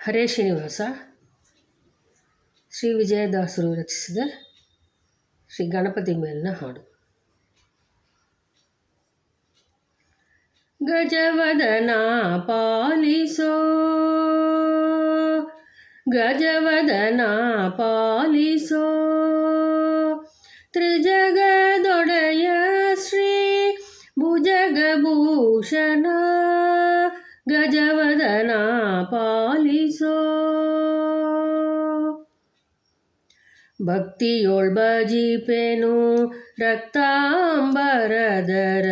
ಹರೇ ಶ್ರೀನಿವಾಸ ಶ್ರೀ ವಿಜಯದಾಸರು ರಚಿಸಿದ ಶ್ರೀ ಗಣಪತಿ ಮೇಲಿನ ಹಾಡು. ಗಜವದನ ಪಾಲಿಸೋ, ಗಜವದನ ಪಾಲಿಸೋ, ತ್ರಿಜಗದೊಡೆಯ ಶ್ರೀ ಭುಜಗಭೂಷಣ. ಗಜವದನ ಪಾಲಿಸೋ, ಭಕ್ತಿಯೊಳ್ ಭಜಿಪೆನು ರಕ್ತಾಂಬರಧರ.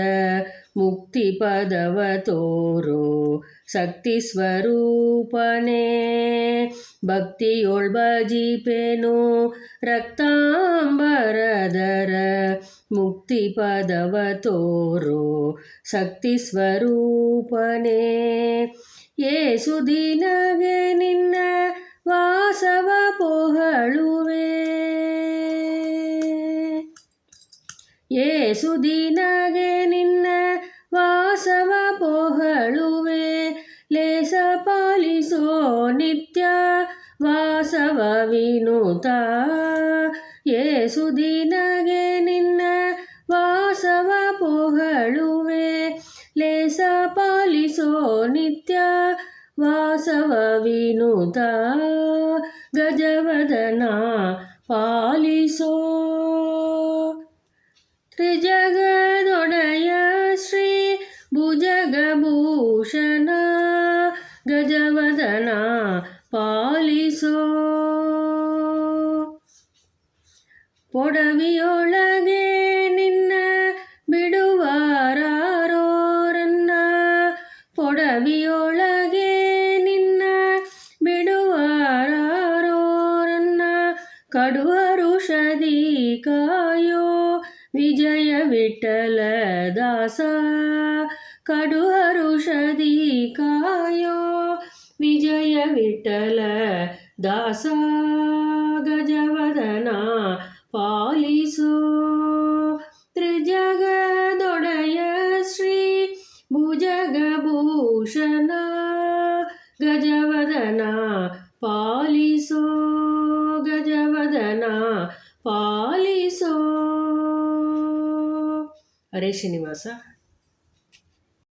ಮುಕ್ತಿ ಪದವ ತೋರೋ ಶಕ್ತಿ ಸ್ವರೂಪನೇ. ಭಕ್ತಿಯೊಳ್ ಭಜಿಪೆನು ರಕ್ತಾಂಬರಧರ. ಮುಕ್ತಿ ಪದವ ತೋರೋ ಶಕ್ತಿ ಸ್ವರೂಪನೇ. ಏಸು ದಿನಗೆ ನಿನ್ನ ವಾಸವ ಪೊಹಳುವೆ. ಏಸು ದಿನಗೆ ನಿನ್ನ ವಾಸವ ಪೊಹಳುವೆ. ಲೇಸ ಪಾಲಿಸೋ ನಿತ್ಯ ವಾಸವ ವಿನುತ. ಏಸು ದಿನಗೆ ನಿನ್ನ ವಾಸವ ಪೊಹಳುವೆ. ಲೇಸ ಪಾಲಿಸೋ ನಿತ್ಯ ವಾಸವ ವಿನುತ. ಗಜವದನ ಪಾಲಿಸೋ, ತ್ರಿಜಗದೊಡೆಯ ಶ್ರೀ ಭುಜಗಭೂಷಣ. ಗಜವದನ ಪಾಲಿಸೋ, ಪೊಡವಿಯೊಳಗೆ ನಿನ್ನ ಬಿಡುವರಾರೋರನ್ನ. ಪೊಡವಿಯೊಳಗೆ ನಿನ್ನ ಬಿಡುವರಾರೋರನ್ನ. ಕಡುಹರುಷದಿ ಕಾಯೋ ವಿಜಯ ವಿಠಲ ದಾಸ. ಕಡುಹರುಷದಿ ಕಾಯೋ ವಿಜಯ ವಿಠಲ ದಾಸ. ಗಜವದನ ಪಾಲಿಸೋ, ತ್ರಿಜಗದೊಡೆಯ ಶ್ರೀ ಭುಜಗಭೂಷಣ. ಗಜವದನ ಪಾಲಿಸೋ, ಗಜವದನ ಪಾಲಿಸೋ. ಹರೇ ಶ್ರೀನಿವಾಸ.